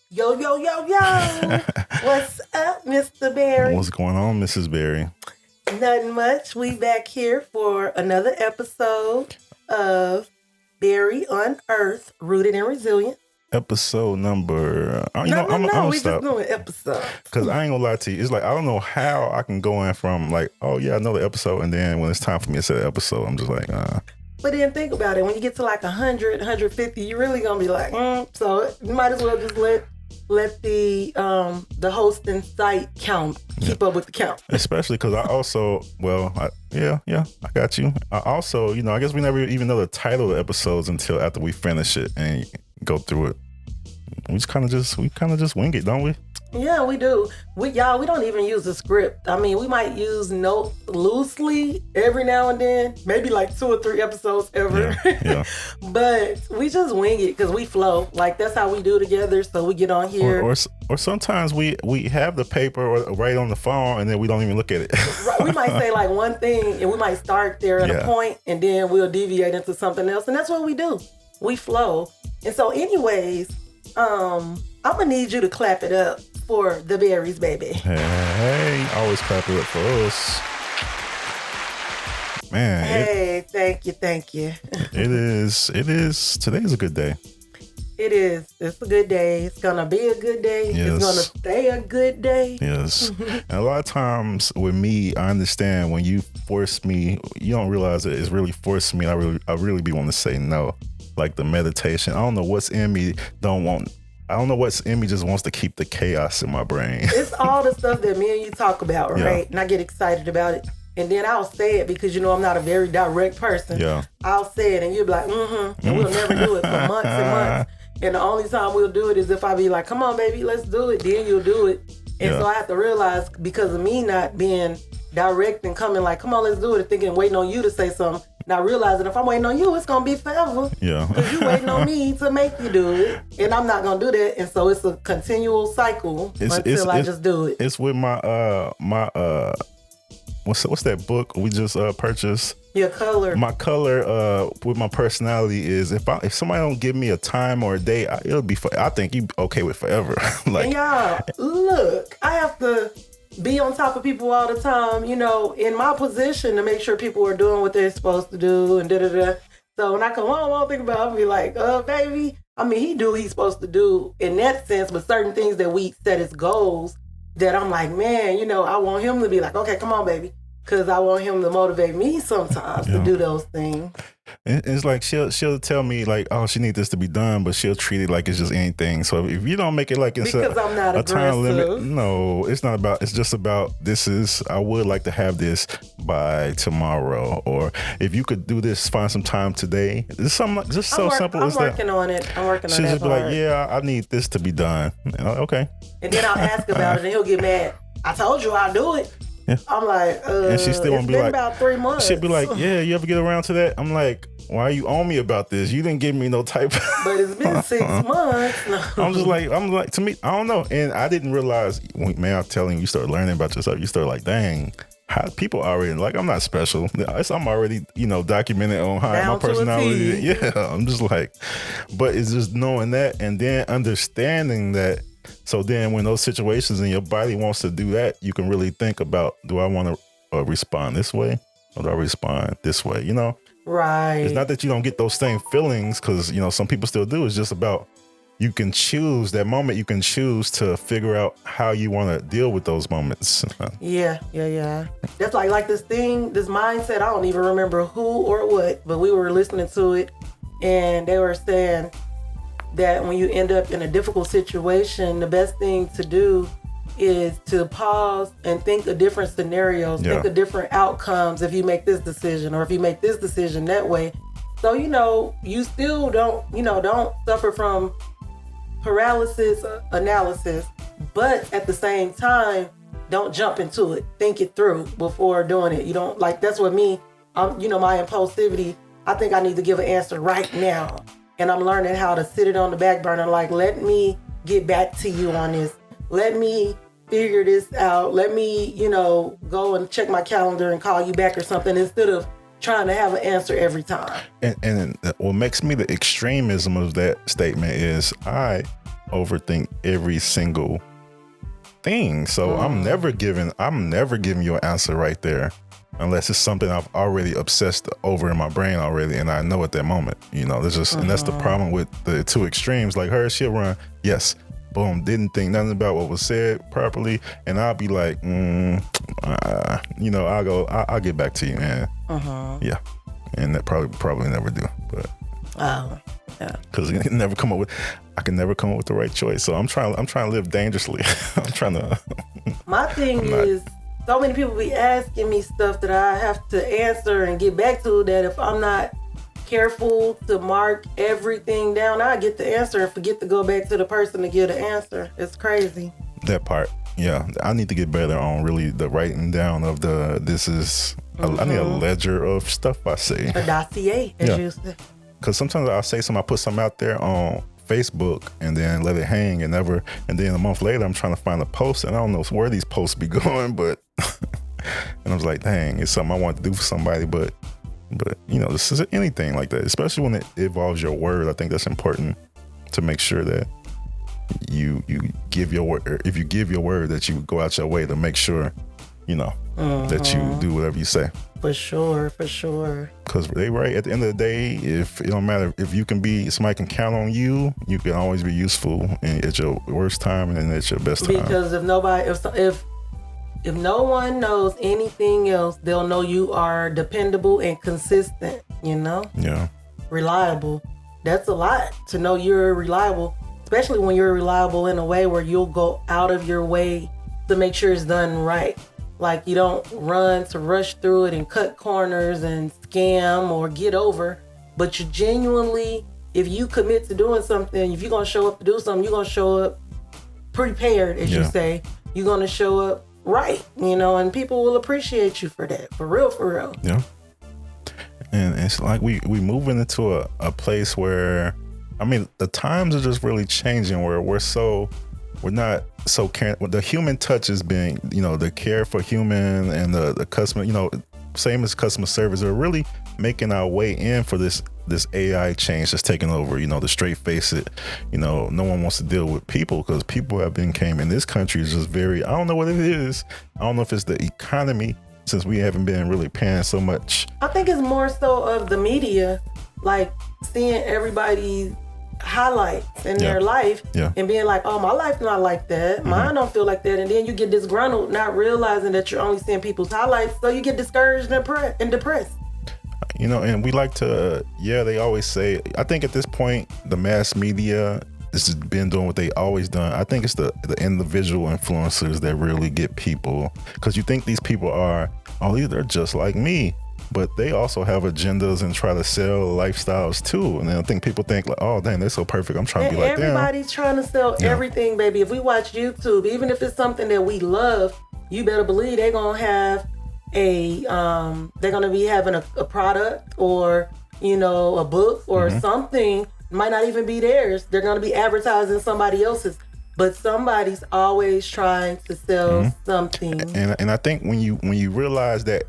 Yo, yo, yo, yo. What's up, Mr. Barry? What's going on, Mrs. Barry? Nothing much. We back here for another episode of Barry Unearthed, Rooted and Resilient. Episode number... I'm We gonna just stop. doing episodes. Because I ain't gonna lie to you. It's like, I don't know how I can go in from like, oh yeah, another episode. And then when it's time for me to say the episode, I'm just like, But then think about it. When you get to like 100, 150, you're really going to be like, So you might as well just let the hosting site count, keep up with the count. Especially because I also, I got you. I also, I guess we never even know the title of the episodes until after we finish it and go through it. We kind of just wing it, don't we? Yeah, we do. We don't even use a script. I mean, we might use notes loosely every now and then, maybe like 2 or 3 episodes ever. Yeah. But we just wing it because we flow. Like that's how we do together. So we get on here. Or sometimes we have the paper or write on the phone and then we don't even look at it. Right. We might say like one thing and we might start there at a point and then we'll deviate into something else. And that's what we do. We flow. And so anyways, I'm going to need you to clap it up for the berries, baby. Hey, always clap it up for us. Man. Hey, thank you. It is. Today's a good day. It is. It's a good day. It's going to be a good day. Yes. It's going to stay a good day. Yes. And a lot of times with me, I understand when you force me, you don't realize that it's really forcing me. I really be wanting to say no. Like the meditation. I don't know what's in me. I don't know what's in me, just wants to keep the chaos in my brain. It's all the stuff that me and you talk about, right? Yeah. And I get excited about it. And then I'll say it because, I'm not a very direct person. Yeah. I'll say it and you'll be like, And we'll never do it for months and months. And the only time we'll do it is if I be like, come on, baby, let's do it. Then you'll do it. And so I have to realize because of me not being direct and coming like, come on, let's do it. And thinking, waiting on you to say something. Now realizing if I'm waiting on you, it's going to be forever. Yeah. Because you waiting on me to make you do it. And I'm not going to do that. And so it's a continual cycle until I just do it. It's with my what's that book we just purchased? Your color. My color with my personality is if somebody don't give me a time or a day, it'll be I think you okay with forever. Like, and y'all, look, I have to be on top of people all the time, in my position to make sure people are doing what they're supposed to do and da-da-da. So when I come home, I don't think about it. I'll be like, baby. I mean, he do what he's supposed to do in that sense, but certain things that we set as goals that I'm like, man, I want him to be like, okay, come on, baby. Because I want him to motivate me sometimes to do those things. It's like she'll tell me like, oh, she needs this to be done, but she'll treat it like it's just anything. So if you don't make it like it's because I'm not a time limit, aggressive. no, it's not about. It's just about I would like to have this by tomorrow, or if you could do this, find some time today. It's something like, just so simple as that. I'm working on it. I'm working on She'll that just be like, yeah, I need this to be done. Okay. And then I'll ask about it, and he'll get mad. I told you I'll do it. Yeah. I'm like, and she still won't be like, about 3 months. She'll be like, yeah, you ever get around to that? I'm like, why are you on me about this? You didn't give me no type. But it's been 6 months. No. I'm like, to me, I don't know. And I didn't realize, man, I'm telling you, start learning about yourself. You start like, dang, how people already, like, I'm not special. I'm already, documented on how Down my personality to a T. is. Yeah, I'm just like, but it's just knowing that and then understanding that. So then when those situations and your body wants to do that, you can really think about, do I want to respond this way or do I respond this way? Right. It's not that you don't get those same feelings because, some people still do. It's just about you can choose that moment. You can choose to figure out how you want to deal with those moments. Yeah. That's like this thing, this mindset. I don't even remember who or what, but we were listening to it and they were saying that when you end up in a difficult situation, the best thing to do is to pause and think of different scenarios, think of different outcomes if you make this decision or if you make this decision that way. So, you still don't suffer from paralysis analysis, but at the same time, don't jump into it. Think it through before doing it. You don't that's what my impulsivity, I think I need to give an answer right now. And I'm learning how to sit it on the back burner. Like, let me get back to you on this. Let me figure this out. Let me, go and check my calendar and call you back or something instead of trying to have an answer every time. And what makes me the extremism of that statement is overthink every single thing. So I'm never giving you an answer right there unless it's something I've already obsessed over in my brain already and I know at that moment. There's just and that's the problem with the two extremes. Like her, she'll run, yes, boom, didn't think nothing about what was said properly, and I'll be like, I'll get back to you, man. Yeah. And that probably never do. But yeah. Because I can never come up with the right choice. So I'm trying to live dangerously. I'm trying to. My thing is, so many people be asking me stuff that I have to answer and get back to, that if I'm not careful to mark everything down, I get the answer and forget to go back to the person to give the answer. It's crazy. That part. Yeah. I need to get better on really the writing down of I need a ledger of stuff I say. A dossier, as you say. Because sometimes I'll say something, I put something out there on Facebook and then let it hang and then a month later I'm trying to find a post and I don't know where these posts be going, but and I was like, dang, it's something I want to do for somebody, but this is anything like that, especially when it involves your word. I think that's important to make sure that you give your word. If you give your word, that you go out your way to make sure that you do whatever you say. For sure. Because they right at the end of the day, if it don't matter, if you can be, somebody can count on you, you can always be useful at your worst time and then at your best time. Because if no one knows anything else, they'll know you are dependable and consistent, Yeah. Reliable. That's a lot to know you're reliable, especially when you're reliable in a way where you'll go out of your way to make sure it's done right. Like you don't run to rush through it and cut corners and scam or get over, but you genuinely, if you commit to doing something, if you're going to show up to do something, you're going to show up prepared, as you say. You're going to show up right, and people will appreciate you for that. For real. Yeah. And it's like we moving into a place where, the times are just really changing where we're not so caring. The human touch is being, the care for human and the customer, same as customer service, are really making our way in for this AI change that's taking over, to straight face it. No one wants to deal with people because people came in this country is just very, I don't know what it is. I don't know if it's the economy, since we haven't been really paying so much. I think it's more so of the media, like seeing everybody's highlights in their life and being like, oh, my life's not like that. Mine don't feel like that. And then you get disgruntled, not realizing that you're only seeing people's highlights. So you get discouraged and depressed. And we like to, they always say, I think at this point, the mass media has been doing what they always done. I think it's the individual influencers that really get people, because you think these people are, they're just like me. But they also have agendas and try to sell lifestyles too. And I think people think like, oh, dang, they're so perfect. I'm trying to be like them. Everybody's trying to sell everything, baby. If we watch YouTube, even if it's something that we love, you better believe they're going to have they're going to be having a product or, a book or something. It might not even be theirs. They're going to be advertising somebody else's. But somebody's always trying to sell something. And I think when you realize that,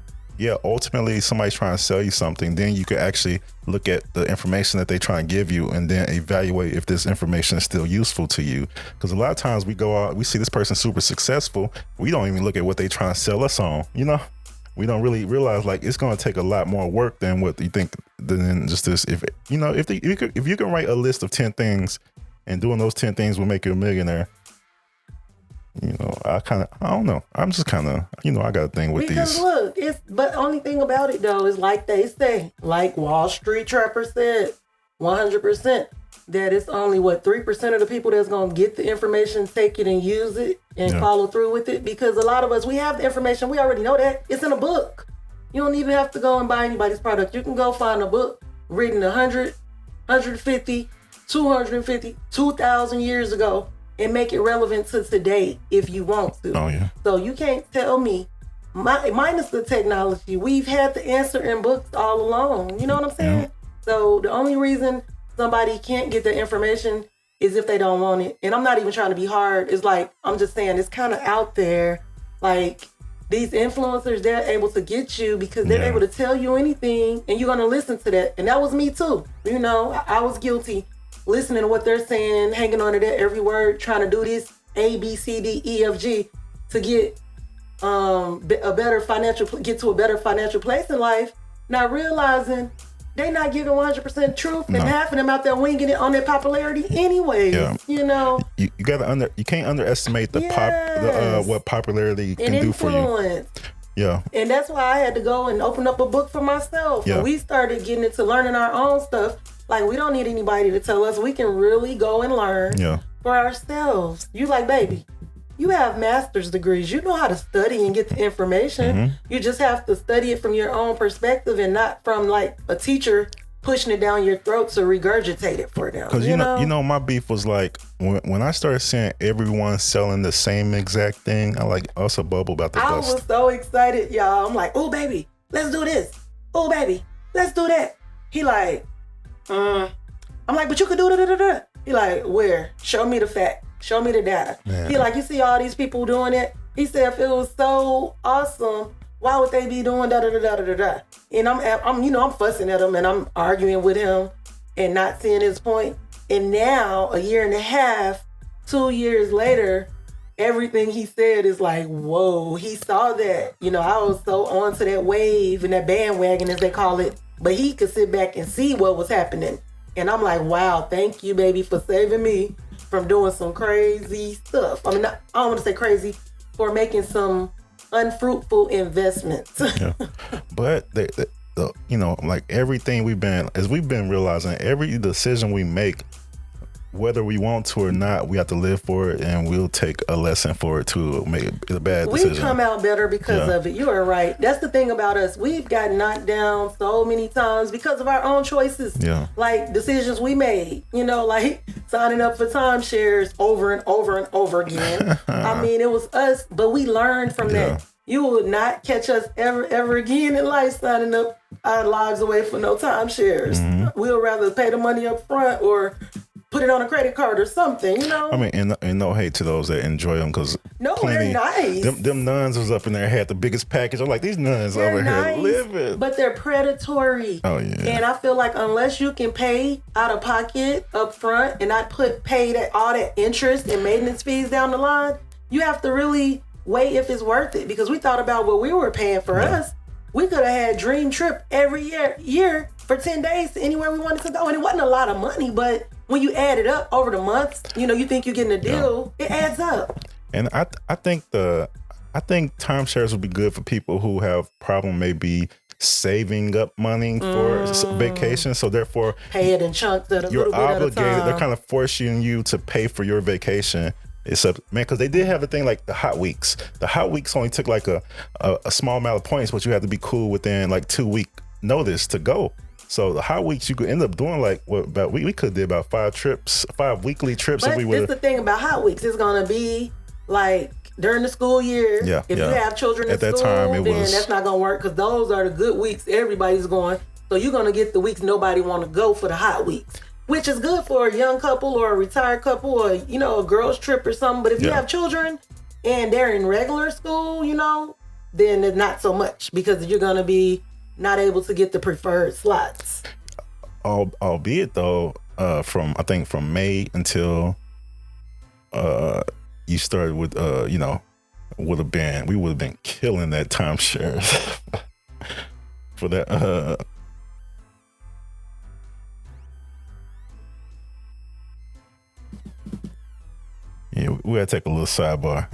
ultimately somebody's trying to sell you something, then you can actually look at the information that they try and give you and then evaluate if this information is still useful to you. Because a lot of times we go out, we see this person super successful, we don't even look at what they trying to sell us on, we don't really realize like it's going to take a lot more work than what you think, than just this. If you can write a list of 10 things and doing those 10 things will make you a millionaire, I don't know. I'm just kind of, I got a thing with because these. Look, but only thing about it though is like they say, like Wall Street Trapper said, 100%, that it's only 3% of the people that's going to get the information, take it and use it and follow through with it. Because a lot of us, we have the information. We already know that. It's in a book. You don't even have to go and buy anybody's product. You can go find a book written 100, 150, 250, 2,000 years ago and make it relevant to today if you want to. Oh, yeah. So you can't tell me, minus the technology, we've had the answer in books all along. You know what I'm saying? Yeah. So the only reason somebody can't get the information is if they don't want it. And I'm not even trying to be hard. It's like, I'm just saying it's kind of out there. Like these influencers, they're able to get you because they're able to tell you anything and you're going to listen to that. And that was me too. I was guilty listening to what they're saying, hanging on to that every word, trying to do this A, B, C, D, E, F, G to get get to a better financial place in life, not realizing they not giving 100% truth, and half of them out there winging it on their popularity anyway. You know, you can't underestimate the what popularity can do for you. Yeah. And that's why I had to go and open up a book for myself. When we started getting into learning our own stuff, like we don't need anybody to tell us. We can really go and learn for ourselves. You like, baby, you have master's degrees. You know how to study and get the information. You just have to study it from your own perspective and not from like a teacher pushing it down your throat to regurgitate it for them. Because you know, my beef was like when I started seeing everyone selling the same exact thing, I also bubble about the dust. I was so excited, y'all. I'm like, oh baby, let's do this. Oh baby, let's do that. He like, I'm like, but you could do da-da-da-da. He like, where? Show me the fact. Show me the data. Man. He like, you see all these people doing it? He said, if it was so awesome, why would they be doing da-da-da-da-da-da? And I'm fussing at him and I'm arguing with him and not seeing his point. And now, a year and a half, 2 years later, everything he said is like, whoa, he saw that. You know, I was so onto that wave and that bandwagon, as they call it. But he could sit back and see what was happening. And I'm like, wow, thank you, baby, for saving me from doing some crazy stuff. I mean, I don't want to say crazy, for making some unfruitful investments. But like everything we've been realizing, every decision we make, whether we want to or not, we have to live for it, and we'll take a lesson for it to make it a bad decision. We come out better because of it. You are right. That's the thing about us. We've got knocked down so many times because of our own choices. Like decisions we made, like signing up for timeshares over and over and over again. I mean, it was us, but we learned from that. You will not catch us ever again in life signing up our lives away for no timeshares. We'll rather pay the money up front or put it on a credit card or something, I mean, and no hate to those that enjoy them, because they're nice. Them nuns was up in there, had the biggest package. I'm like, these nuns over here living. But they're predatory. Oh, yeah. And I feel like unless you can pay out of pocket up front and not pay all that interest and maintenance fees down the line, you have to really weigh if it's worth it. Because we thought about what we were paying for us. We could have had dream trip every year for 10 days to anywhere we wanted to go. And it wasn't a lot of money, but when you add it up over the months, you think you're getting a deal, it adds up. And I think timeshares would be good for people who have problem maybe saving up money for vacation. So therefore, pay it in chunks at a little bit at a time. They're kind of forcing you to pay for your vacation. Because they did have a thing like the hot weeks. The hot weeks only took like a small amount of points, but you had to be cool within like 2 week notice to go. So the hot weeks, you could end up doing like we could do about 5 weekly trips. But it's the thing about hot weeks. It's gonna be like during the school year. If you have children at that time, then that's not gonna work, because those are the good weeks. Everybody's going. So you're gonna get the weeks nobody want to go for the hot weeks, which is good for a young couple or a retired couple or a girls trip or something. But if you have children and they're in regular school, then it's not so much, because you're gonna be not able to get the preferred slots. Albeit though, from May until you started with we would have been killing that timeshare for that. Yeah, we gotta take a little sidebar.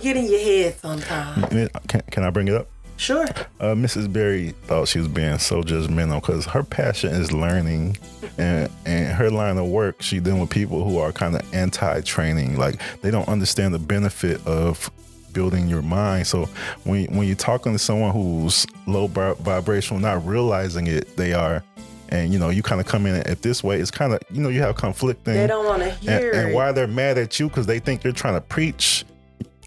Get in your head sometimes. Can I bring it up? Sure. Mrs. Berry thought she was being so judgmental because her passion is learning, and her line of work, she dealing with people who are kind of anti-training. Like, they don't understand the benefit of building your mind. So when you're talking to someone who's low vibrational, not realizing it, they are, and you kind of come in at this way, it's kind of, you have conflicting. They don't want to hear it. And why they're mad at you, because they think you're trying to preach.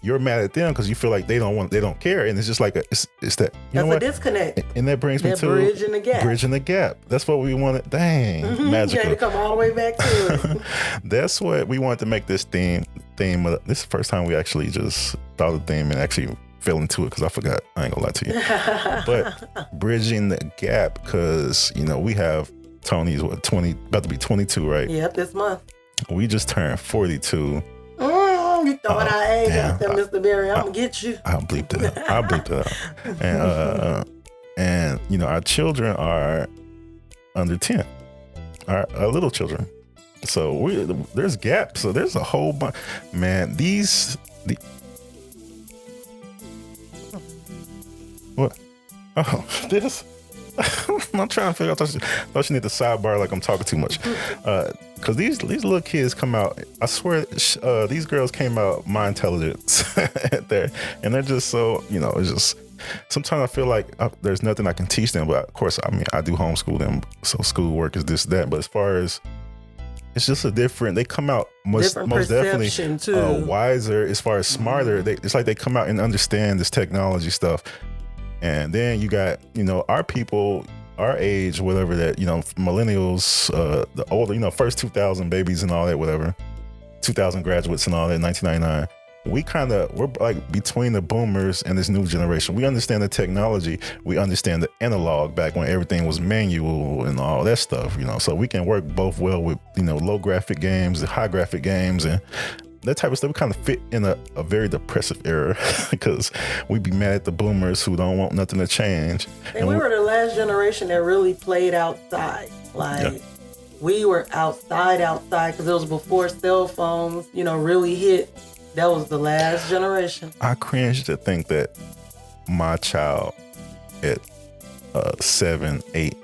You're mad at them because you feel like they don't care, and it's just like it's that that's a disconnect. And that brings me to bridging the gap. That's what we wanted. Dang, magical. You had to come all the way back to it. That's what we wanted to make this theme. This is the first time we actually just thought of the theme and actually fell into it, because I forgot. I ain't gonna lie to you. But bridging the gap, because we have Tony's what, 20, about to be 22, right? Yep, this month. We just turned 42. You throwing our age out there, Mr. Berry. I'm gonna get you. I'll bleep that out. And you know, our children are under 10. Our little children. So there's gaps. So there's a whole bunch. Man, what? Oh, this. I'm trying to figure out. I thought you need the sidebar like I'm talking too much. Because these little kids come out. I swear, these girls came out my intelligence there, and they're just so, you know, it's just. Sometimes I feel like there's nothing I can teach them, but of course, I mean, I do homeschool them, so schoolwork is this, that. But as far as it's just they come out most definitely wiser, as far as smarter. It's like they come out and understand this technology stuff. And then you got, you know, our people, our age, whatever that, you know, millennials, the older, you know, first 2000 babies and all that, whatever, 2000 graduates and all that, 1999. We're like between the boomers and this new generation. We understand the technology. We understand the analog back when everything was manual and all that stuff, you know, so we can work both well with, you know, low graphic games, the high graphic games, and that type of stuff. We kind of fit in a very depressive era because we be mad at the boomers who don't want nothing to change. And we were the last generation that really played outside. Like, we were outside because it was before cell phones, you know, really hit. That was the last generation. I cringe to think that my child at 7, 8,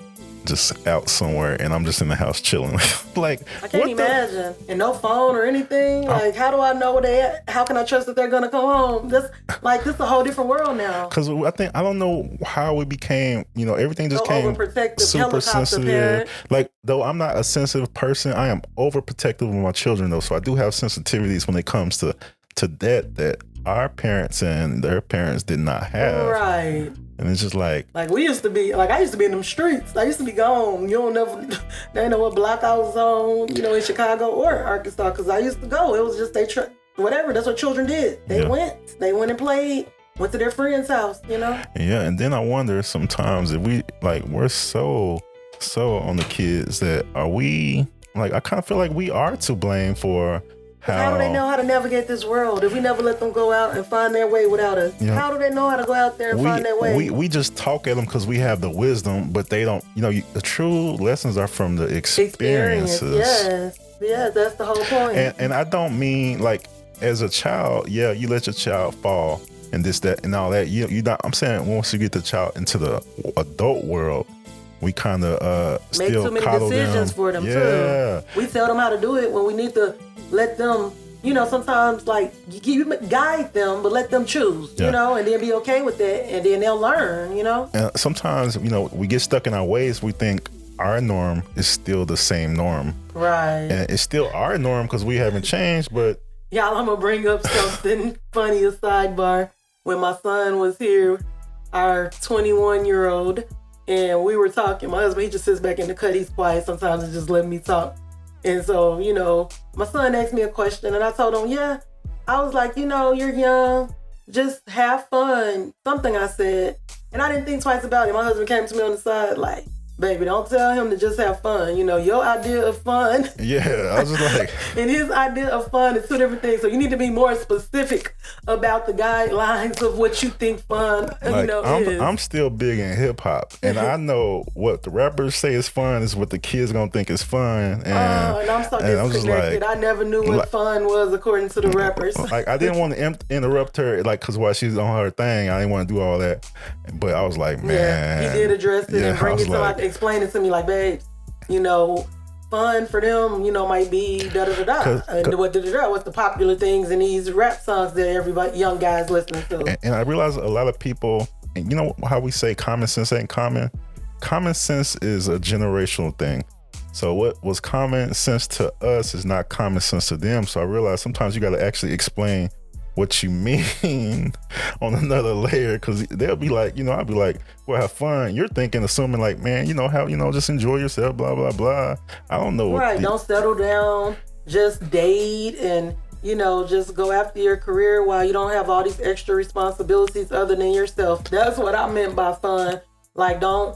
just out somewhere, and I'm just in the house chilling. Like, I can't imagine. And no phone or anything. Like, how do I know where they at? How can I trust that they're gonna come home? This is a whole different world now. Because I don't know how we became, you know, everything just came super sensitive. Parent. Like, though I'm not a sensitive person, I am overprotective of my children, though. So I do have sensitivities when it comes to that our parents and their parents did not have. Right. And it's just like I used to be in them streets. I used to be gone. They didn't know what block I was on, you know, in Chicago or Arkansas, because I used to go. It was just whatever. That's what children did. They went and played, went to their friend's house, you know? Yeah, and then I wonder sometimes if we're so on the kids that I kind of feel like we are to blame for how do they know how to navigate this world if we never let them go out and find their way without us? Yeah. How do they know how to go out there and find their way? We just talk at them because we have the wisdom, but they don't. You know, the true lessons are from the experiences. Yes, that's the whole point. And I don't mean like as a child. Yeah, you let your child fall and this, that, and all that. You not. I'm saying once you get the child into the adult world, we kind of make still too many coddle decisions for them too. We tell them how to do it when we need to let them, you know, sometimes like you guide them, but let them choose, you know, and then be okay with that, and then they'll learn, you know. And sometimes, you know, we get stuck in our ways. We think our norm is still the same norm, right? And it's still our norm because we haven't changed. But y'all, I'm gonna bring up something funny, a sidebar. When my son was here, our 21-year-old, and we were talking. My husband, he just sits back in the cut. He's quiet sometimes and just let me talk. And so, you know, my son asked me a question and I told him, I was like, you know, you're young, just have fun. Something I said. And I didn't think twice about it. My husband came to me on the side like, baby, don't tell him to just have fun. You know, your idea of fun. Yeah, I was just like. And his idea of fun is two different things. So you need to be more specific about the guidelines of what you think fun, like, is. I'm still big in hip hop, and I know what the rappers say is fun is what the kids gonna think is fun. And I'm so disconnected. I never knew what fun was according to the rappers. Like, I didn't want to interrupt her, like, because while she's on her thing, I didn't want to do all that. But I was like, man. Yeah, he did address it and bring it to explain it to me like, babe, you know, fun for them, you know, might be da-da-da-da. And what's the popular things in these rap songs that everybody, young guys listening to. And I realize a lot of people, and you know how we say common sense ain't common? Common sense is a generational thing. So what was common sense to us is not common sense to them. So I realize sometimes you got to actually explain what you mean on another layer, because they'll be like, you know, I'll be like, well, have fun. You're assuming like, man, you know, how, you know, just enjoy yourself, blah, blah, blah. I don't know. Right. Don't settle down, just date and, you know, just go after your career while you don't have all these extra responsibilities other than yourself. That's what I meant by fun. Like, don't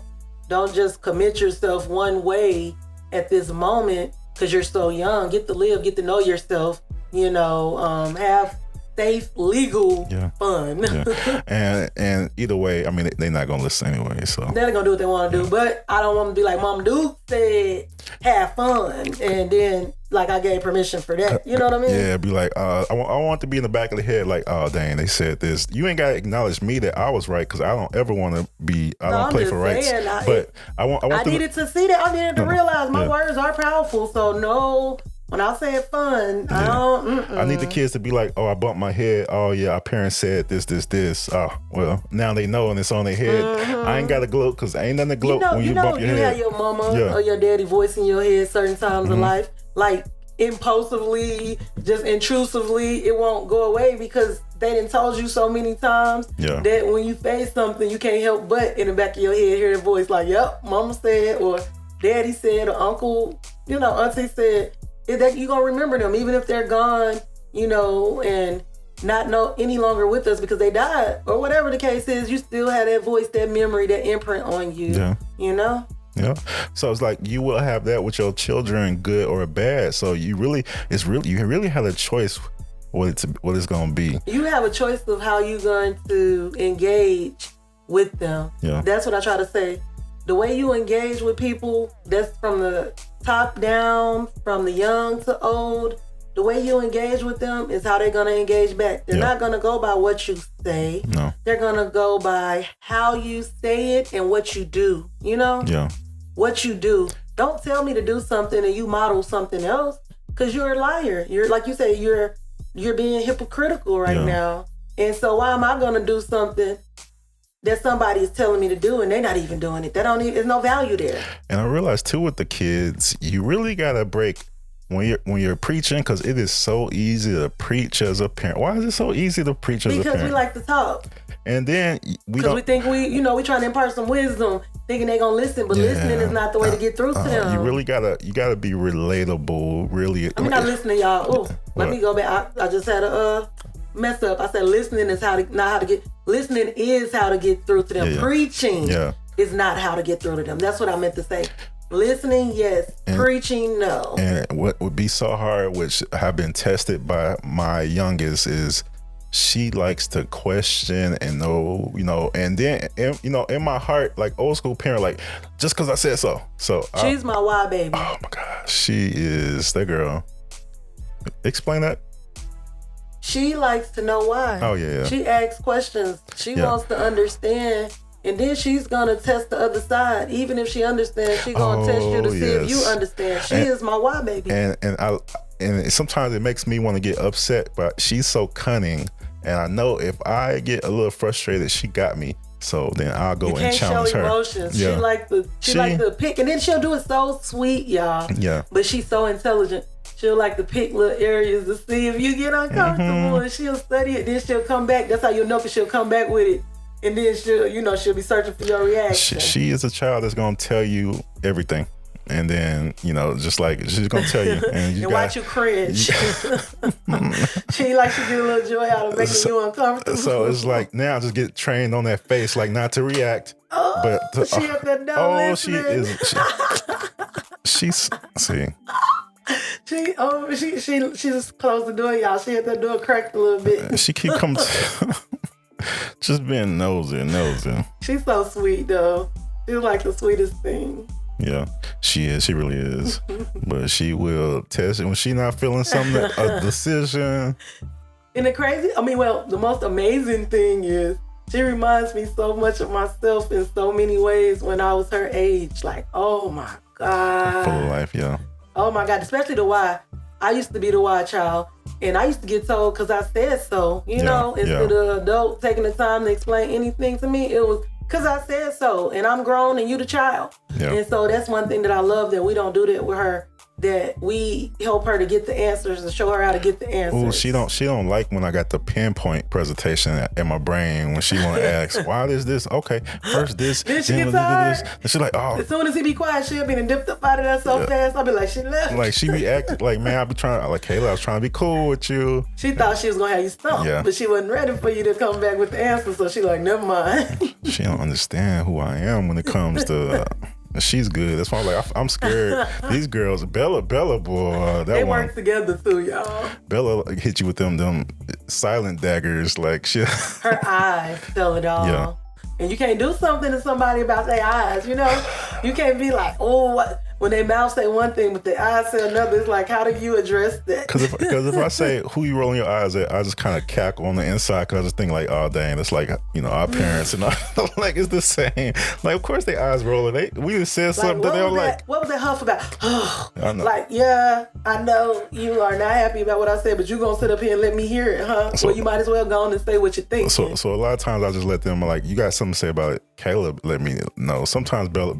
Don't just commit yourself one way at this moment because you're so young. Get to live, get to know yourself, have safe, legal fun. And either way, I mean, they're not going to listen anyway. So they're going to do what they want to do. But I don't want to be like, Mom Duke said, have fun. And then, like, I gave permission for that. You know what I mean? Yeah, be like, I want to be in the back of the head like, oh, dang, they said this. You ain't got to acknowledge me that I was right because I don't ever want to be, I don't play for rights. But I needed to see that. I needed to realize my words are powerful. So, no. When I say fun, I need the kids to be like, oh, I bumped my head. Oh, yeah, our parents said this. Oh, well, now they know and it's on their head. I ain't got to gloat because ain't nothing to gloat when you bump your head. You have your mama or your daddy voice in your head certain times of life. Like, impulsively, just intrusively, it won't go away because they done told you so many times that when you face something, you can't help but in the back of your head hear a voice like, yep, mama said, or daddy said, or uncle, auntie said. You're going to remember them, even if they're gone, and not know any longer with us because they died or whatever the case is. You still have that voice, that memory, that imprint on you, Yeah. So it's like you will have that with your children, good or bad. So you really have a choice what it's going to be. You have a choice of how you're going to engage with them. Yeah. That's what I try to say. The way you engage with people, that's from the top down, from the young to old. The way you engage with them is how they're going to engage back. They're not going to go by what you say. No. They're going to go by how you say it and what you do, Yeah. What you do. Don't tell me to do something and you model something else because you're a liar. You're, like you say, you're being hypocritical right now. And so why am I going to do something that somebody is telling me to do and they're not even doing it? There's no value there. And I realized too with the kids, you really gotta break when you're preaching because it is so easy to preach as a parent. Why is it so easy to preach as a parent? Because we like to talk. And then we think we trying to impart some wisdom, thinking they're gonna listen, but listening is not the way to get through to them. You really gotta be relatable. Really, I'm not listening, y'all. Let me go back. I just had a mess up. I said listening is listening is how to get through to them. Preaching is not how to get through to them. That's what I meant to say. Listening, yes. Preaching, no. And what would be so hard, which have been tested by my youngest, is she likes to question and know, and then, in my heart, like old school parent, like, just because I said so. So she's my why baby. Oh my gosh. She is that girl. Explain that. She likes to know why. Oh, yeah. She asks questions. She wants to understand. And then she's going to test the other side. Even if she understands, she's going to test you to see if you understand. She is my why baby. And sometimes it makes me want to get upset, but she's so cunning. And I know if I get a little frustrated, she got me. So then I'll go and challenge her. You can't show emotions. She like to pick. And then she'll do it so sweet, y'all. Yeah. But she's so intelligent. She'll like to pick little areas to see if you get uncomfortable, and she'll study it. Then she'll come back. That's how you'll know, because she'll come back with it, and then she'll be searching for your reaction. She is a child that's gonna tell you everything, and then just like she's gonna tell you, and watch you cringe. She like to get a little joy out of making you uncomfortable. So it's like now just get trained on that face, like not to react, but she up there listening. She is. She's see. She just closed the door, y'all. She had that door cracked a little bit. She keep coming, just being nosy. She's so sweet though. She's like the sweetest thing. Yeah, she is. She really is. But she will test it when she not feeling something, a decision. And the most amazing thing is she reminds me so much of myself in so many ways when I was her age. Like, oh my God. Full of life, yeah. Oh my God, especially the why. I used to be the why child, and I used to get told because I said so, instead of adult taking the time to explain anything to me, it was because I said so, and I'm grown and you the child. Yeah. And so that's one thing that I love, that we don't do that with her. that we help her to get the answers and show her how to get the answers. Oh, she don't like when I got the pinpoint presentation in my brain when she want to ask, why is this? Okay, first this, then she gets tired. And she like, oh. As soon as he be quiet, she'll be dipped up out of that so fast. I'll be like, she left. Like she be acting like, man, I be trying, like, Kayla, I was trying to be cool with you. She thought she was gonna have you stumped, but she wasn't ready for you to come back with the answer. So she like, never mind. She don't understand who I am when it comes to. She's good. That's why I'm like, I'm scared. These girls, Bella, boy, they work together too, y'all. Bella hit you with them silent daggers, like shit. Her eyes tell it all. Yeah. And you can't do something to somebody about their eyes, you know? You can't be like, oh, what? When they mouth say one thing, but their eyes say another, it's like, how do you address that? Because if I say who you rolling your eyes at, I just kind of cackle on the inside because I just think like, oh dang, that's like, you know, our parents and all, like it's the same. Like of course their eyes rolling. We just said something that they were like, what was that huff about? I know. Like, yeah, I know you are not happy about what I said, but you gonna sit up here and let me hear it, huh? So, well, you might as well go on and say what you think. So a lot of times I just let them like, you got something to say about it. Caleb let me know. Sometimes Bella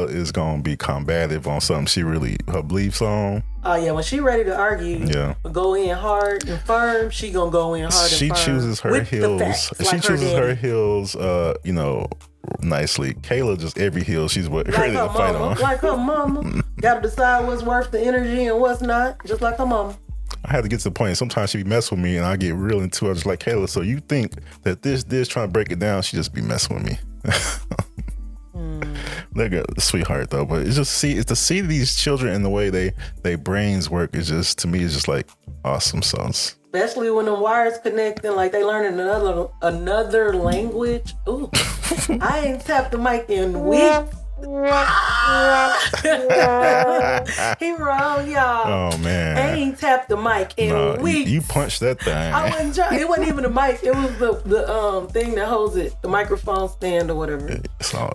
is gonna be combative on something she really her beliefs on. Oh yeah, when she ready to argue, go in hard and firm, she gonna go in hard and firm. She chooses her heels. She chooses her heels, you know, nicely. Kayla just every heel she's ready to fight on. Like her mama. Gotta decide what's worth the energy and what's not, just like her mama. I had to get to the point. Sometimes she be messing with me, and I get real into it. I just like, Kayla, so you think that this trying to break it down? She just be messing with me. They're good, sweetheart though. But it's to see these children and the way they brains work is just, to me, is just like awesome. Songs. Especially when the wires connecting, like they learning another language. Ooh, I ain't tapped the mic in weeks. He wrong, y'all. Oh man, I ain't tapped the mic in weeks. You punched that thing. I wasn't trying. It wasn't even a mic. It was the thing that holds it, the microphone stand or whatever.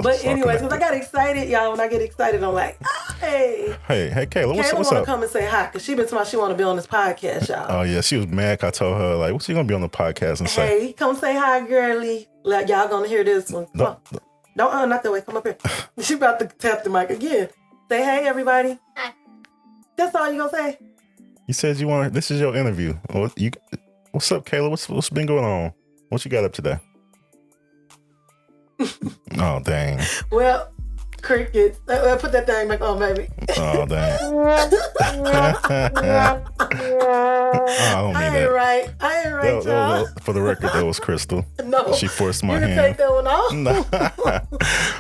But anyway, since I got excited, y'all. When I get excited, I'm like, hey, Kayla, what's up? Kayla want to come and say hi because she been telling me she want to be on this podcast, y'all. Oh yeah, she was mad. I told her like, what's she gonna be on the podcast and say? Hey, come say hi, girly. Like y'all gonna hear this one. Come on. Don't, not that way. Come up here. She about to tap the mic again. Say, hey, everybody. Hi. That's all you gonna say? You said you want. This is your interview. What's up, Kayla? What's been going on? What you got up today? Oh, dang. Well, crickets. Put that thing back on, baby. Oh, dang. I ain't right. Y'all. For the record, that was Crystal. No. She forced my hand. You can take that one off?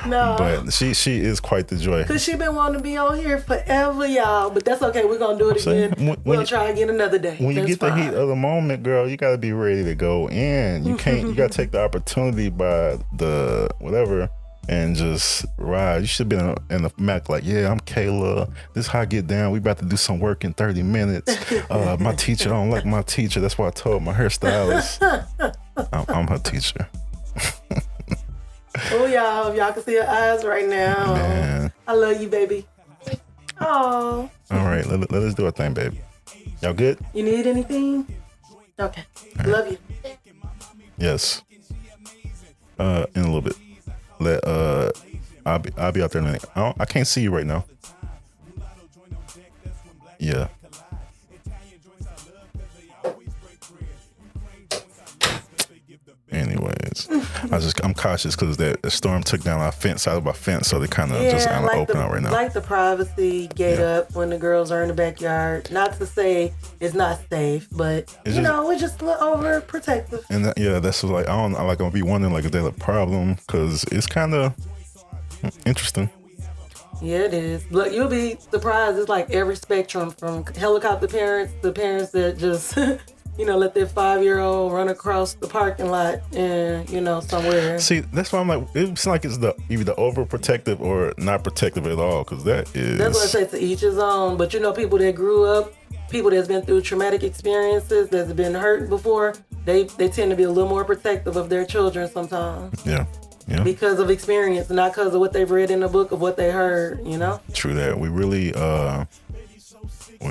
No. But she is quite the joy. Because she been wanting to be on here forever, y'all. But that's okay. We're going to do it again. We'll try again another day. When you get the heat of the moment, girl, you got to be ready to go in. You can't, you got to take the opportunity by the whatever and just ride. You should have been in the Mac like, yeah, I'm Kayla. This is how I get down. We about to do some work in 30 minutes. My teacher don't like my teacher. That's why I told my hairstylist. I'm her teacher. Oh, y'all can see her eyes right now. Man. I love you, baby. Oh. All right, let us do our thing, baby. Y'all good? You need anything? Okay. Right. Love you. Yes. In a little bit. I'll be out there in a minute. I can't see you right now. Yeah. Anyways, I'm cautious because the storm took down our fence, out of our fence, so they kind of just kind of open out right now. Like the privacy gate up when the girls are in the backyard. Not to say it's not safe, but we're just overprotective. And that's like I'm gonna be wondering like if there's a problem because it's kind of interesting. Yeah, it is. But you'll be surprised. It's like every spectrum from helicopter parents to parents that just. Let their 5-year-old run across the parking lot and, somewhere. See, that's why I'm like, it seems like it's either the overprotective or not protective at all, because that's what I say, to each his own. But people that grew up, people that's been through traumatic experiences, that's been hurt before, they tend to be a little more protective of their children sometimes. Yeah. Because of experience, not because of what they've read in the book, of what they heard, True that. We really,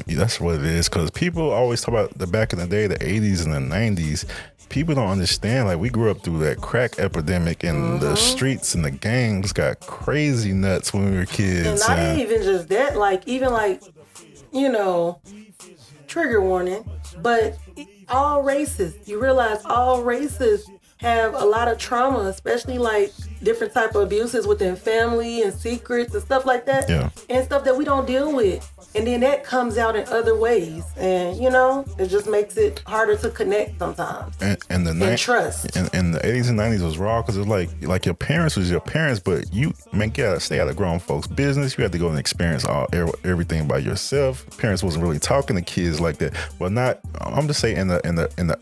that's what it is, because people always talk about the back in the day, the 80s and the 90s. People don't understand, like, we grew up through that crack epidemic and the streets and the gangs got crazy nuts when we were kids. And not even just that, trigger warning, but all races, you realize all races have a lot of trauma, especially like different type of abuses within family and secrets and stuff like that. Yeah. And stuff that we don't deal with. And then that comes out in other ways. And, it just makes it harder to connect sometimes. And trust. And the 80s and 90s was raw because it was like your parents was your parents, but you gotta stay out of grown folks' business. You had to go and experience everything by yourself. Parents wasn't really talking to kids like that. Well, I'm just saying in the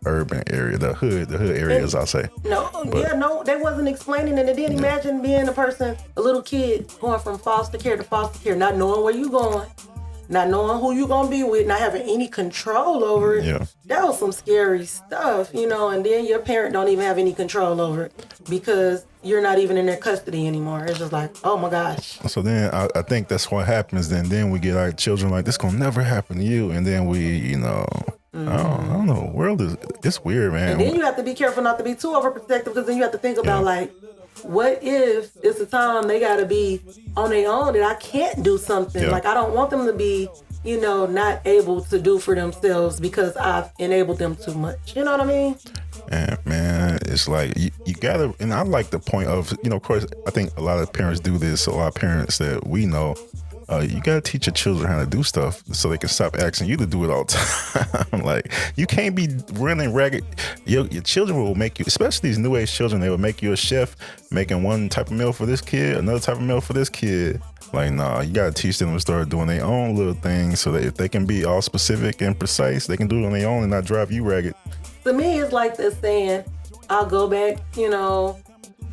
urban area, the hood areas, I'll say. No, they wasn't explaining it. And then imagine being a little kid going from foster care to foster care, not knowing where you going, not knowing who you gonna be with, not having any control over it. Yeah. That was some scary stuff, and then your parent don't even have any control over it because you're not even in their custody anymore. It's just like, oh my gosh. So then I think that's what happens. Then we get our children like, this gonna never happen to you. And then we, I don't know. World it's weird, man. And then you have to be careful not to be too overprotective because then you have to think about what if it's a time they got to be on their own and I can't do something? Like I don't want them to be, not able to do for themselves because I've enabled them too much. You know what I mean? And man, it's like you gotta, and I like the point of, of course, I think a lot of parents do this. A lot of parents that we know. You gotta teach your children how to do stuff so they can stop asking you to do it all the time. Like you can't be running ragged. Your children will make you, especially these new age children, they will make you a chef, making one type of meal for this kid, another type of meal for this kid. Like, nah, you gotta teach them to start doing their own little things so that if they can be all specific and precise, they can do it on their own and not drive you ragged. To me, it's like this saying, I'll go back,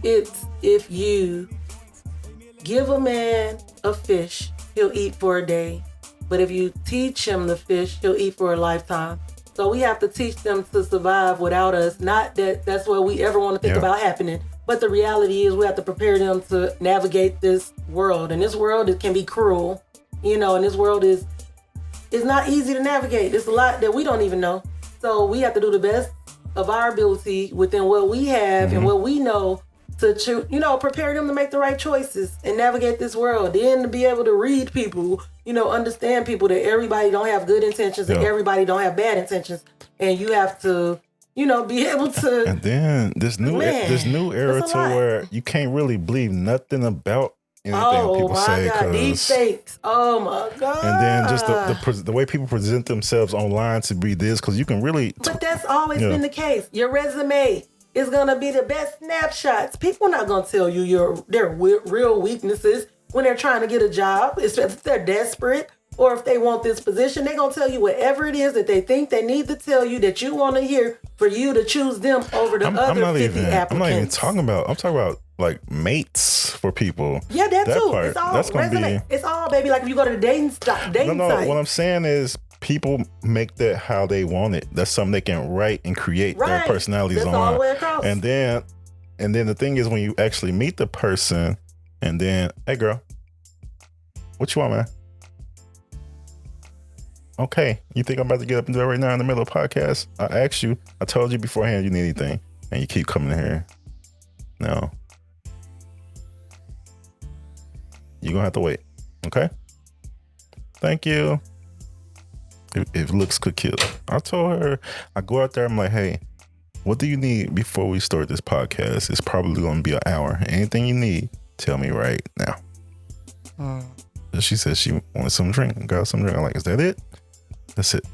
it's if you give a man a fish, he'll eat for a day. But if you teach him the fish, he'll eat for a lifetime. So we have to teach them to survive without us. Not that that's what we ever want to think about happening. But the reality is we have to prepare them to navigate this world. And this world, it can be cruel, and this world is not easy to navigate. There's a lot that we don't even know. So we have to do the best of our ability within what we have and what we know to prepare them to make the right choices and navigate this world. Then to be able to read people, understand people, that everybody don't have good intentions and everybody don't have bad intentions. And you have to, be able to. And then this new era to where you can't really believe nothing about anything people say. Oh my God, deep fakes. Oh my God. And then just the way people present themselves online to be this, because you can really. But that's always been the case. Your resume is gonna be the best snapshots. People are not gonna tell you their real weaknesses when they're trying to get a job. If they're desperate or if they want this position, they're gonna tell you whatever it is that they think they need to tell you that you want to hear for you to choose them over the other 50 applicants. I'm not even talking about. I'm talking about like mates for people. Yeah, that too. Part, it's all that's gonna resume. It's all, baby. Like if you go to the dating site. No. What I'm saying is, people make that how they want it. That's something they can write and create their personalities on. All the way across. And then the thing is, when you actually meet the person, and then, hey girl, what you want, man? Okay, you think I'm about to get up and do that right now in the middle of a podcast? I asked you, I told you beforehand you need anything, and you keep coming in here. No. You're gonna have to wait. Okay? Thank you. If looks could kill. I told her, I go out there, I'm like, hey, what do you need before we start this podcast? It's probably going to be an hour. Anything you need, tell me right now. And she said she wanted some drink. Got some drink. I'm like, is that it? That's it.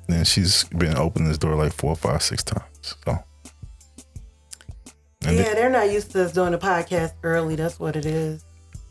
And she's been opening this door like 4, 5, 6 times. So. They're not used to us doing the podcast early. That's what it is.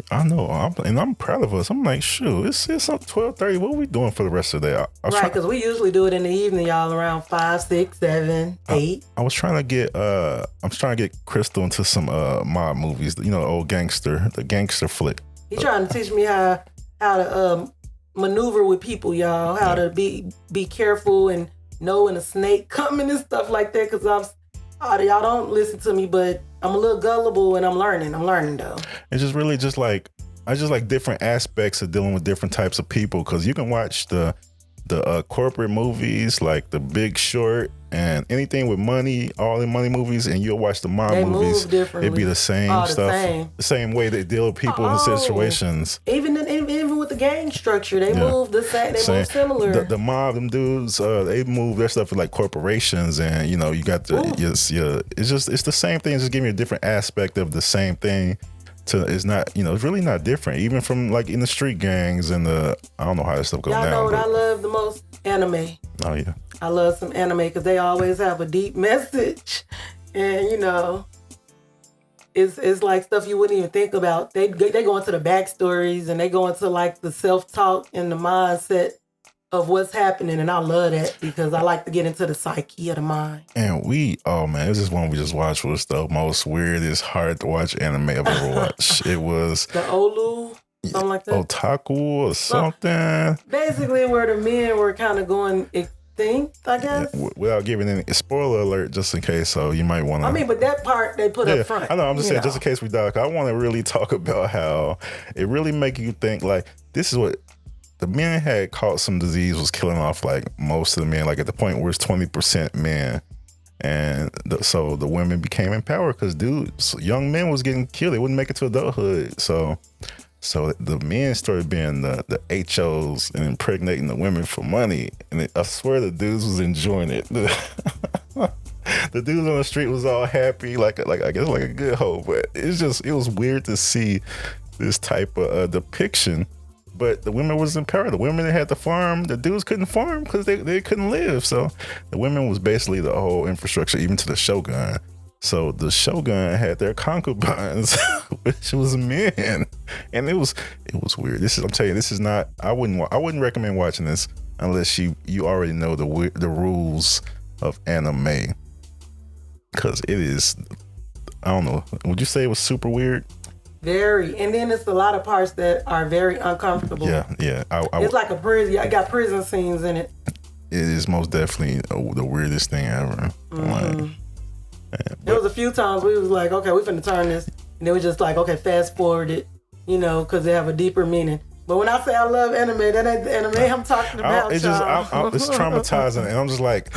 I know, I'm proud of us. I'm like, shoot, it's 12:30. What are we doing for the rest of the day? Right, because we usually do it in the evening, y'all, around 5, 6, 7, 8. I was trying to get Crystal into some mob movies. The old the gangster flick. He's trying to teach me how to maneuver with people, y'all. How to be careful and know when a snake coming and stuff like that. Because y'all don't listen to me, but I'm a little gullible and I'm learning though. It's just really I just like different aspects of dealing with different types of people, because you can watch the corporate movies like The Big Short and anything with money, all the money movies, and you'll watch the mob movies. It'd be the same stuff, the same way they deal with people in situations. Even with the gang structure. They move the same. They move similar. The mob, them dudes, they move their stuff with like corporations, and you know, you got the it's the same thing. It's just giving you a different aspect of the same thing. It's not, you know, it's really not different, even from like in the street gangs and I don't know how that stuff goes down. Y'all know what I love the most? Anime. Oh yeah. I love some anime because they always have a deep message, and you know, it's like stuff you wouldn't even think about. They go into the backstories and they go into like the self-talk and the mindset of what's happening, and I love that because I like to get into the psyche of the mind. And this is one we just watched was the most weirdest, hard to watch anime I've ever watched. It was the Olu, something like that. Otaku or something. Basically, where the men were kind of going extinct, I guess. Without giving any spoiler alert, just in case, so you might want to. I mean, but that part they put up front. I know. I'm just saying, just in case we die. I want to really talk about how it really make you think. Like, this is what. The men had caught some disease, was killing off like most of the men, like at the point where it's 20% men. And so the women became empowered because young men was getting killed. They wouldn't make it to adulthood. So the men started being the HOs and impregnating the women for money. And I swear the dudes was enjoying it. The dudes on the street was all happy, like I guess like a good hoe. But it was weird to see this type of depiction. But the women was empowered. The women that had to farm, the dudes couldn't farm because they couldn't live. So the women was basically the whole infrastructure, even to the shogun. So the shogun had their concubines, which was men, and it was weird. I'm telling you, this is not. I wouldn't recommend watching this unless you already know the rules of anime, because it is. I don't know. Would you say it was super weird? Very, and then it's a lot of parts that are very uncomfortable. Yeah. It's like a prison. I got prison scenes in it. It is most definitely the weirdest thing ever. Mm-hmm. There was a few times we was like, okay, we finna turn this, and then we just like, okay, fast forward it, you know, because they have a deeper meaning. But when I say I love anime, that ain't the anime I'm talking about. It's traumatizing, and I'm just like,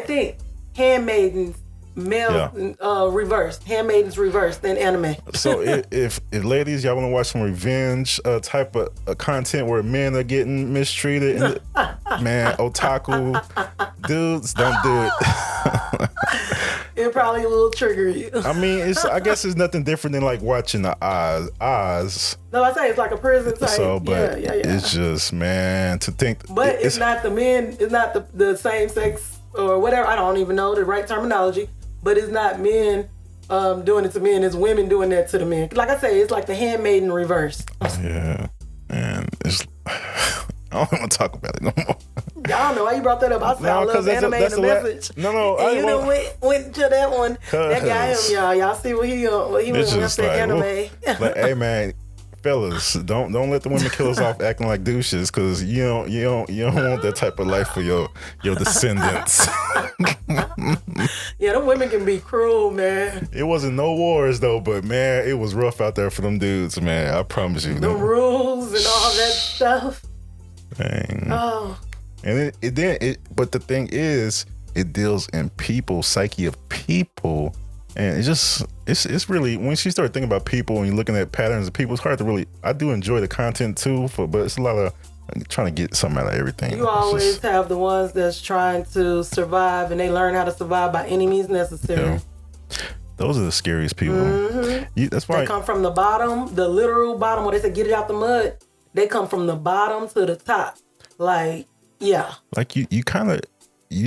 think handmaidens. Handmaidens reversed in anime. So if ladies, y'all want to watch some revenge type of content where men are getting mistreated, man, otaku dudes, don't do it. It probably will trigger you. I mean, I guess it's nothing different than like watching the Oz. No, I say it's like a prison type. So, but it's just, man, to think. But it's not the men. It's not the same sex or whatever. I don't even know the right terminology. But it's not men doing it to men. It's women doing that to the men. Like I say, it's like the handmaiden reverse. Yeah, and it's. I don't want to talk about it no more. Y'all know why you brought that up. I said I love anime and the message. No. And you done went to that one. That got him, y'all. Y'all see what he went with the anime. Like, hey man, fellas, don't let the women kill us off acting like douches, because you don't want that type of life for your descendants. Yeah, them women can be cruel, man. It wasn't no wars though, but man, it was rough out there for them dudes, man. I promise you. The rules and all that stuff. Dang. Oh. And but the thing is, it deals in people, psyche of people. And it's really, when you start thinking about people and you're looking at patterns of people, it's hard to really, I do enjoy the content too, but it's a lot of trying to get something out of everything. You always have the ones that's trying to survive, and they learn how to survive by any means necessary. Yeah. Those are the scariest people. Mm-hmm. That's why they come from the bottom, the literal bottom, where they say get it out the mud. They come from the bottom to the top. Like, yeah. Like you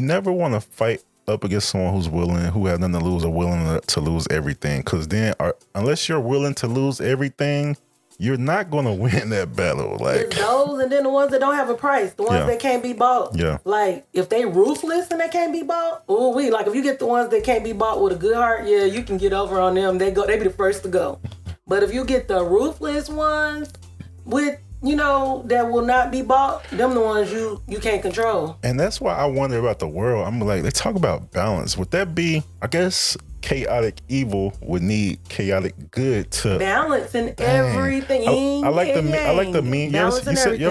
never want to fight up against someone who has nothing to lose or willing to lose everything. Because then, unless you're willing to lose everything, you're not going to win that battle. Like, it's those, and then the ones that don't have a price, the ones that can't be bought. Yeah. Like, if they ruthless and they can't be bought, like if you get the ones that can't be bought with a good heart, yeah, you can get over on them. They be the first to go. But if you get the ruthless ones with, that will not be bought, them the ones you can't control. And that's why I wonder about the world. I'm like, they talk about balance. Would that be, I guess, chaotic evil would need chaotic good to balance in everything. I like the meme. You ever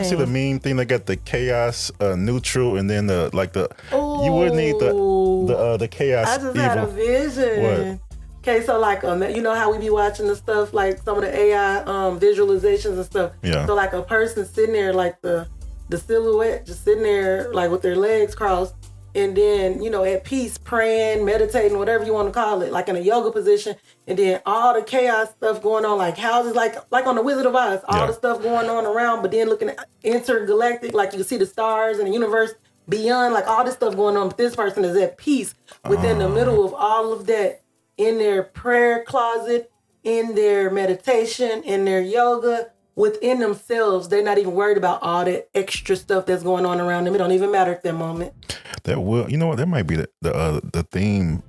see the meme thing? They got the chaos neutral, and then you would need the chaos. I just evil. had a vision. What? Okay, so like, you know how we be watching the stuff, like some of the AI visualizations and stuff. Yeah. So like a person sitting there, like the silhouette, just sitting there, like with their legs crossed, and then, you know, at peace, praying, meditating, whatever you want to call it, like in a yoga position, and then all the chaos stuff going on, like houses, like on the Wizard of Oz, all the stuff going on around, but then looking at intergalactic, like you can see the stars and the universe beyond, like all this stuff going on, but this person is at peace within the middle of all of that, in their prayer closet, in their meditation, in their yoga, within themselves. They're not even worried about all that extra stuff that's going on around them. It don't even matter at that moment. That will, you know what? That might be the theme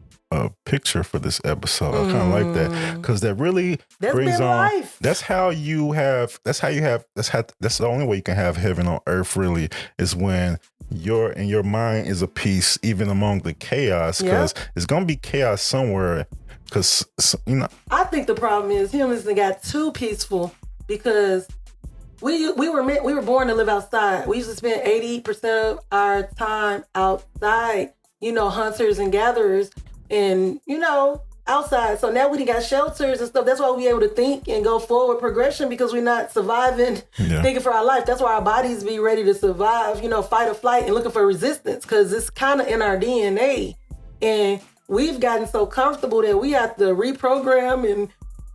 picture for this episode. I kind of like that, because that really brings on. Life. That's the only way you can have heaven on earth. Really, is when your mind is a peace even among the chaos, because it's gonna be chaos somewhere. Because, you know, I think the problem is humans got too peaceful, because we were born to live outside. We used to spend 80% of our time outside, you know, hunters and gatherers, and, you know, outside. So now we got shelters and stuff. That's why we able to think and go forward progression, because we're not surviving, thinking for our life. That's why our bodies be ready to survive, you know, fight or flight, and looking for resistance, because it's kind of in our DNA. And we've gotten so comfortable that we have to reprogram and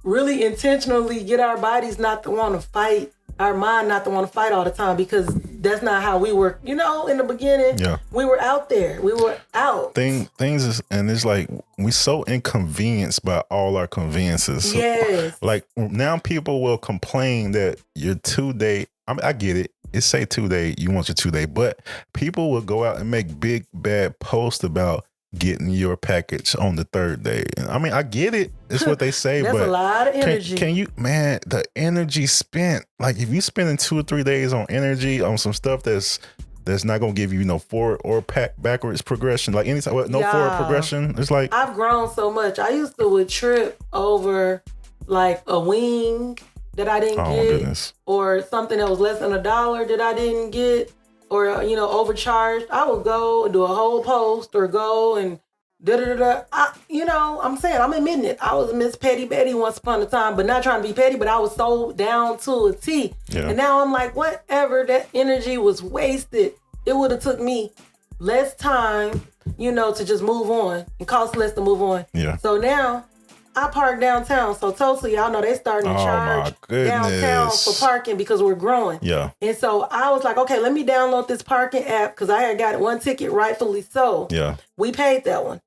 really intentionally get our bodies not to want to fight, our mind not to want to fight all the time, because that's not how we were, you know, in the beginning. We were out there. We were out. Things is, and it's like, we so inconvenienced by all our conveniences. Yes. Like, now people will complain that your 2-day, I get it. It say 2-day, you want your 2-day, but people will go out and make big bad posts about getting your package on the 3rd day. I mean, I get it. It's what they say, that's but a lot of energy. Can you, man, the energy spent, like if you spending 2 or 3 days on energy on some stuff that's not gonna give you no forward or backwards progression, like anytime, no forward progression. It's like, I've grown so much. I used to would trip over like a wing that I didn't get, goodness, or something that was less than $1 that I didn't get, or, you know, overcharged. I would go and do a whole post, or go and you know, I'm saying, I'm admitting it. I was Miss Petty Betty once upon a time, but not trying to be petty, but I was so down to a T. And now I'm like, whatever, that energy was wasted. It would have took me less time, you know, to just move on, and cost less to move on. So now I park downtown. So Tulsa, y'all know they starting to charge downtown for parking, because we're growing. And so I was like, okay, let me download this parking app, because I had got one ticket, rightfully so. We paid that one,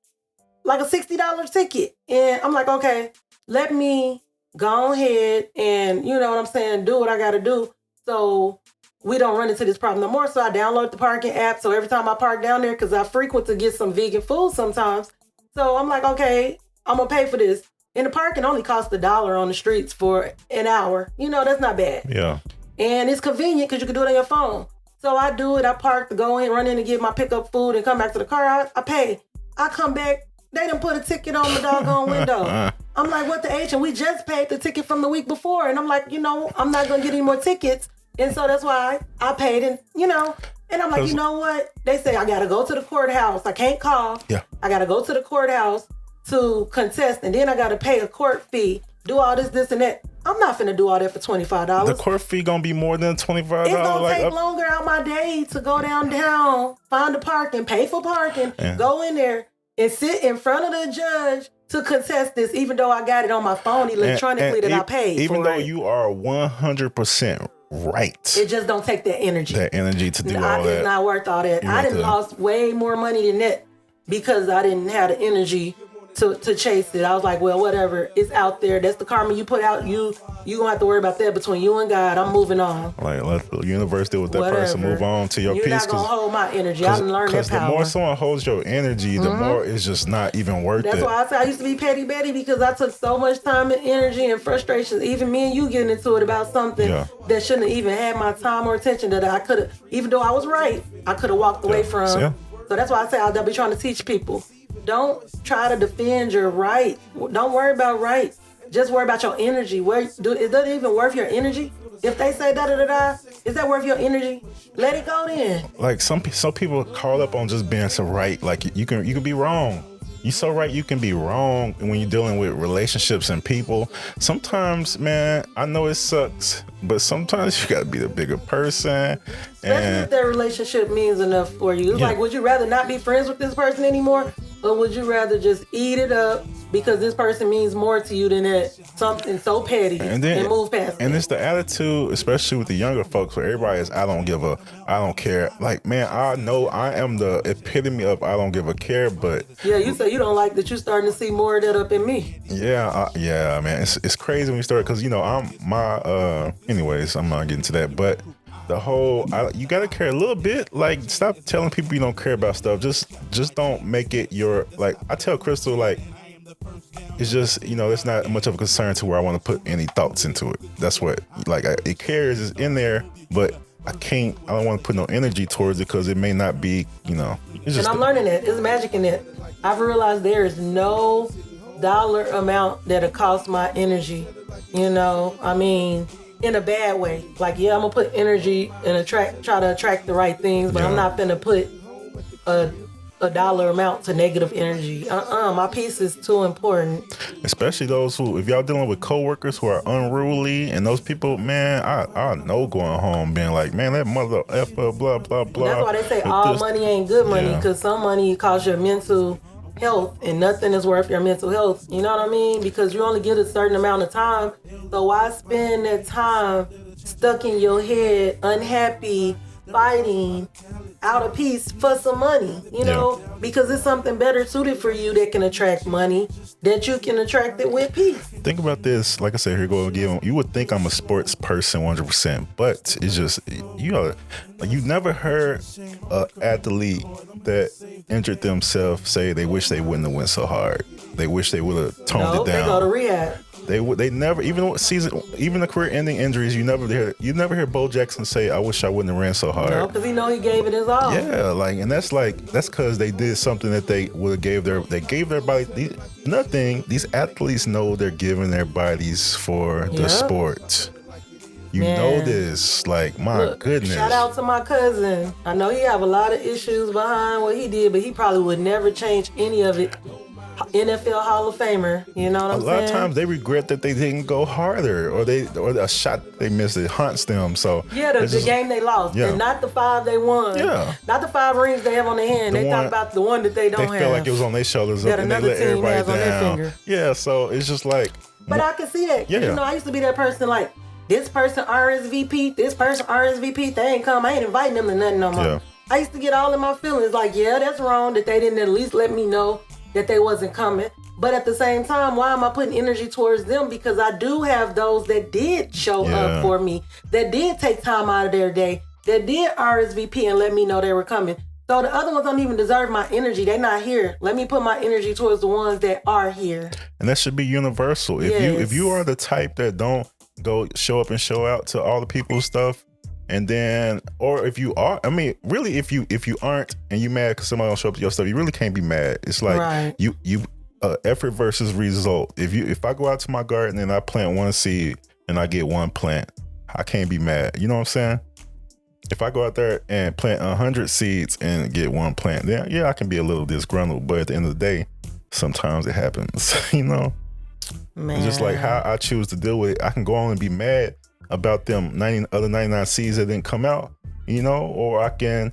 like a $60 ticket. And I'm like, okay, let me go ahead and, you know what I'm saying, do what I got to do, so we don't run into this problem no more. So I download the parking app. So every time I park down there, because I frequent to get some vegan food sometimes. So I'm like, okay, I'm going to pay for this. And the parking only costs $1 on the streets for an hour. You know, that's not bad. And it's convenient, because you can do it on your phone. So I do it. I park to go in, run in and get my pickup food, and come back to the car. I pay. I come back. They done put a ticket on the doggone window. I'm like, what the H? And we just paid the ticket from the week before. And I'm like, you know, I'm not going to get any more tickets. And so that's why I paid. And, you know, and I'm like, you know what? They say I got to go to the courthouse. I can't call. I got to go to the courthouse to contest, and then I got to pay a court fee, do all this, and that. I'm not finna do all that for $25. The court fee gonna be more than $25. It's gonna take longer out my day to go downtown, find the parking, pay for parking, go in there and sit in front of the judge to contest this, even though I got it on my phone electronically I paid. Even though you are 100% right, it just don't take that energy. To do all that. It's not worth all that. I done lost way more money than that, because I didn't have the energy to chase it. I was like, well, whatever. It's out there. That's the karma you put out. You gonna have to worry about that between you and God. I'm moving on. Like, let the universe deal with that person. Move on to your peace. You're not gonna hold my energy. I learned that power. The more someone holds your energy, the more it's just not even worth it. That's why I said I used to be petty Betty, because I took so much time and energy and frustration. Even me and you getting into it about something that shouldn't have even had my time or attention, that I could have, even though I was right, I could have walked away from. So that's why I say I'll be trying to teach people. Don't try to defend your right. Don't worry about right. Just worry about your energy. Is that even worth your energy? If they say da-da-da-da, is that worth your energy? Let it go then. Like some people call up on just being so right. Like you can be wrong. you're so right. You can be wrong when you're dealing with relationships and people. Sometimes, man, I know it sucks, but sometimes you got to be the bigger person. Especially if that relationship means enough for you. It's like, would you rather not be friends with this person anymore? Or would you rather just eat it up because this person means more to you than that something so petty and move past it? And it's the attitude, especially with the younger folks, where everybody is, I don't care. Like, man, I know I am the epitome of I don't give a care, but... Yeah, you say you don't like that you're starting to see more of that up in me. Yeah, man. It's crazy when you start, because, anyways, I'm not getting to that, but... The whole, you gotta care a little bit. Like, stop telling people you don't care about stuff. Just don't make it your, like, I tell Crystal, like, it's just, it's not much of a concern to where I want to put any thoughts into it. That's what, like, it cares is in there, but I don't want to put no energy towards it because it may not be, it's just. And I'm learning it. There's magic in it. I've realized there is no dollar amount that'll cost my energy. In a bad way. Like, I'm gonna put energy and try to attract the right things, but I'm not gonna put a dollar amount to negative energy. My peace is too important. Especially those who, if y'all dealing with coworkers who are unruly, and those people, man, I know going home being like, man, that mother effer, blah blah blah. That's why they say all money ain't good money, because some money costs your mental health, and nothing is worth your mental health. You know what I mean? Because you only get a certain amount of time. So why spend that time stuck in your head, unhappy, fighting, out of peace for some money? Because it's something better suited for you that can attract money, that you can attract it with peace. Think about this. Like I said, here go again. You would think I'm a sports person 100%, but it's just, you never heard an athlete that injured themselves say they wish they wouldn't have went so hard. They wish they would have toned it down. They go to rehab. They never, even the career-ending injuries, you never hear Bo Jackson say, "I wish I wouldn't have ran so hard." No, because he gave it his all. Yeah, that's because they did something that they would have gave their body. Another thing, these athletes know they're giving their bodies for the sport. You know this, like, my goodness. Shout out to my cousin. I know he have a lot of issues behind what he did, but he probably would never change any of it. NFL Hall of Famer, you know what I'm saying? A lot of times they regret that they didn't go harder, or a shot they missed, it haunts them. So the game they lost, and not the 5 they won. Yeah, not the 5 rings they have on their hand. They talk about the one that they don't have. They feel like it was on their shoulders, that and they let everybody down. On their finger. Yeah, so it's just like. But I can see that. Yeah. I used to be that person like, this person RSVP, they ain't come. I ain't inviting them to nothing no more. Yeah. I used to get all in my feelings like, that's wrong that they didn't at least let me know that they wasn't coming. But at the same time, why am I putting energy towards them? Because I do have those that did show up for me, that did take time out of their day, that did RSVP and let me know they were coming. So the other ones don't even deserve my energy. They're not here. Let me put my energy towards the ones that are here. And that should be universal. If you are the type that don't go show up and show out to all the people's stuff, and then, or if you are, really, if you aren't and you mad because somebody don't show up to your stuff, you really can't be mad. It's like you effort versus result. If I go out to my garden and I plant one seed and I get one plant, I can't be mad. You know what I'm saying? If I go out there and plant 100 seeds and get one plant, then I can be a little disgruntled. But at the end of the day, sometimes it happens. Man. It's just like how I choose to deal with it. I can go on and be mad about them 99 seeds that didn't come out, or I can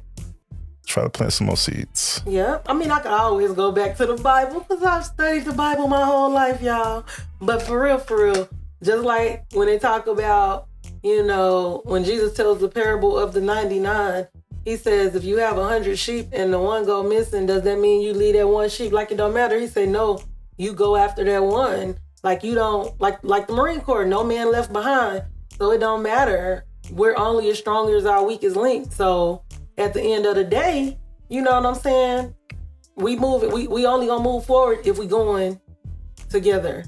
try to plant some more seeds. Yeah, I can always go back to the Bible because I've studied the Bible my whole life, y'all. But for real, just like when they talk about, when Jesus tells the parable of the 99, he says, if you have 100 sheep and the one go missing, does that mean you leave that one sheep like it don't matter? He said, no, you go after that one. Like you don't, like the Marine Corps, no man left behind. So it don't matter. We're only as strong as our weakest link. So at the end of the day, you know what I'm saying? We only gonna move forward if we going together.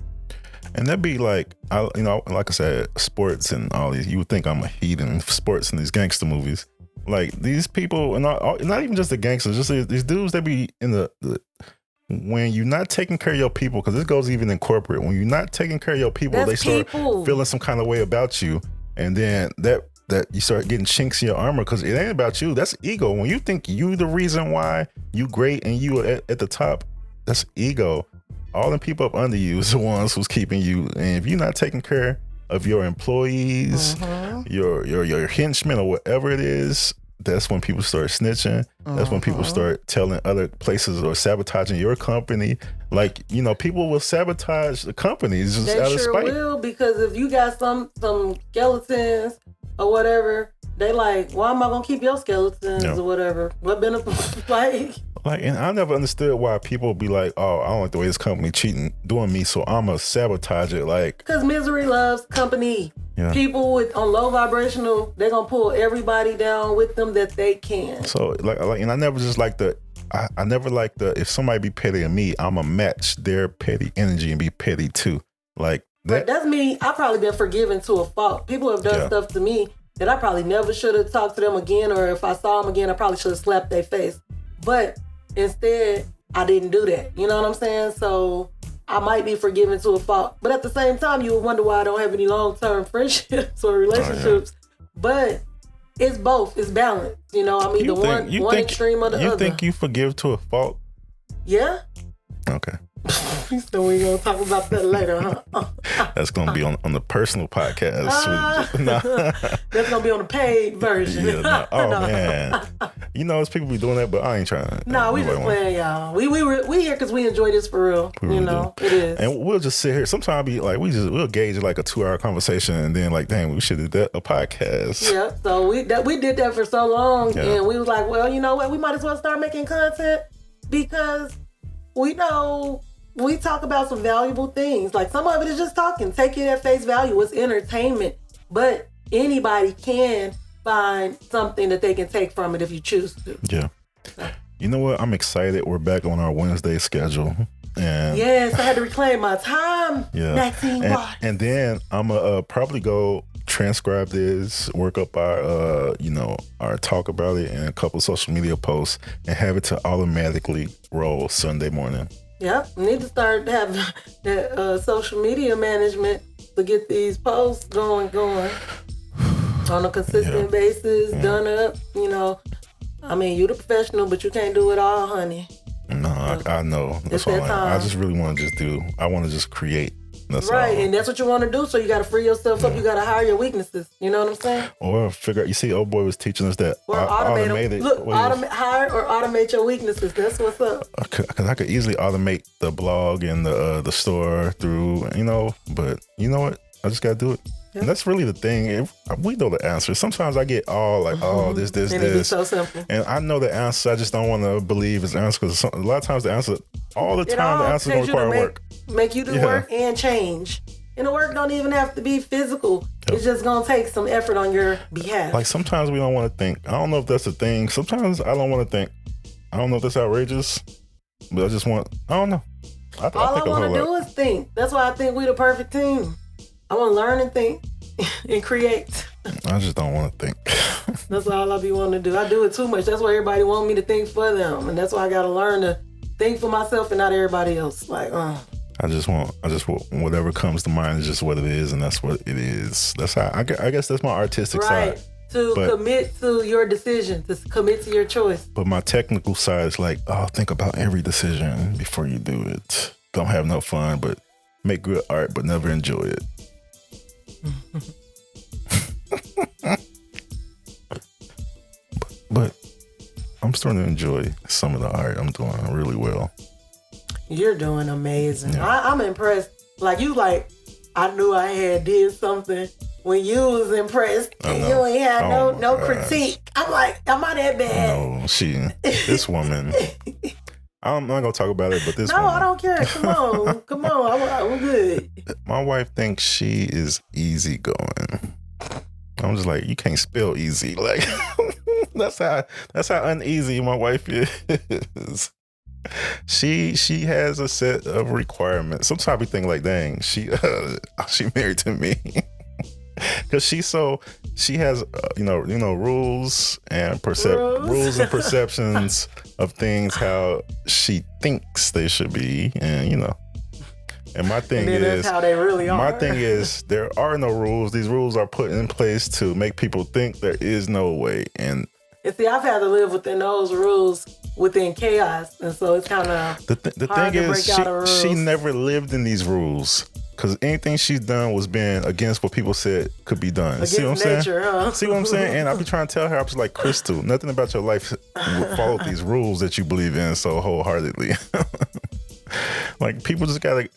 And that'd be like, like I said, sports and all these. You would think I'm a heathen. Sports and these gangster movies. Like these people, and not even just the gangsters, just these dudes that be in the when you're not taking care of your people, because this goes even in corporate, when you're not taking care of your people, they start feeling some kind of way about you. And then that you start getting chinks in your armor because it ain't about you. That's ego. When you think you the reason why you great and you at the top, that's ego. All the people up under you is the ones who's keeping you. And if you're not taking care of your employees, your henchmen or whatever it is, that's when people start snitching. That's when people start telling other places or sabotaging your company. Like, you know, people will sabotage the companies just out of spite. They sure will, because if you got some skeletons or whatever, they like, why am I gonna keep your skeletons or whatever? What benefit? Like, and I never understood why people be like, oh, I don't like the way this company doing me, so I'm gonna sabotage it. Like, because misery loves company. Yeah. People on low vibrational, they're gonna pull everybody down with them that they can. So like, and I never just like I never like if somebody be petty to me, I'ma match their petty energy and be petty too. Like that. That's me. I've probably been forgiven to a fault. People have done stuff to me that I probably never should have talked to them again, or if I saw them again, I probably should have slapped their face. But instead, I didn't do that. You know what I'm saying? So I might be forgiven to a fault. But at the same time, you would wonder why I don't have any long-term friendships or relationships. But it's both. It's balanced. You know, I'm either one extreme or the other. You think you forgive to a fault? Yeah. Okay. So we gonna talk about that later, huh? That's gonna be on the personal podcast. That's gonna be on the paid version. Oh man, you know, it's people be doing that, but I ain't trying. No, we just playing, y'all. We here because we enjoy this for real. Really, you know, it is. And we'll just sit here. Sometimes be like, we'll gauge like a 2-hour conversation, and then like, dang, we should have done a podcast. Yeah. So we did that for so long, and we was like, well, you know what? We might as well start making content because we know. We talk about some valuable things. Like some of it is just talking. Take it at face value. It's entertainment. But anybody can find something that they can take from it if you choose to. Yeah. So. You know what? I'm excited. We're back on our Wednesday schedule. And yes, I had to reclaim my time. Yeah. Maxine Watts. And then I'm going to probably go transcribe this, work up our talk about it in a couple social media posts and have it to automatically roll Sunday morning. Yep, we need to start having that social media management to get these posts going on a consistent basis, done up. You know, I mean, you the professional, but you can't do it all, honey. No, I know. That's all I just really want to I want to just create. That's right, all. And that's what you want to do. So you got to free yourself up. You got to hire your weaknesses. You know what I'm saying? Or figure out. You see, old boy was teaching us that. Or automated. Look, hire or automate your weaknesses. That's what's up. Because I could easily automate the blog and the store through, but you know what? I just got to do it. Yep. And that's really the thing. We know the answer. Sometimes I get all like, this. And it's so simple. And I know the answer. I just don't want to believe it's the answer because a lot of times the answer, all the time, the answer don't require work. Make you do work and change. And the work don't even have to be physical. Yep. It's just going to take some effort on your behalf. Like sometimes we don't want to think. I don't know if that's a thing. Sometimes I don't want to think. I don't know if that's outrageous, but I just want, I don't know. All I want to do is think. That's why I think we're the perfect team. I want to learn and think and create. I just don't want to think. That's all I be wanting to do. I do it too much. That's why everybody want me to think for them. And that's why I got to learn to think for myself and not everybody else. Like, I just want whatever comes to mind is just what it is, and that's what it is. That's how I guess that's my artistic side. To commit to your decision, to commit to your choice. But my technical side is like, think about every decision before you do it. Don't have no fun, but make good art, but never enjoy it. but I'm starting to enjoy some of the art I'm doing really well. You're doing amazing. Yeah. I'm impressed. Like you, I knew I had did something when you was impressed and you ain't had no critique. I'm like, am I that bad? No, this woman. I'm not gonna talk about it, but this woman. No, I don't care. Come on. I'm good. My wife thinks she is easygoing. I'm just like, you can't spell easy. Like that's how uneasy my wife is. She has a set of requirements. Sometimes we think like, dang, she married to me. Because she has rules and perceptions of things how she thinks they should be, and my thing is that's how they really are. My thing is there are no rules. These rules are put in place to make people think there is no way, and And see, I've had to live within those rules within chaos. And so it's kind of the hard thing to break is, out of rules. she never lived in these rules. Because anything she's done was being against what people said could be done. Against See what I'm saying? nature, huh? See what I'm saying? And I be trying to tell her, I was like, Crystal, nothing about your life would follow these rules that you believe in so wholeheartedly. Like, people just gotta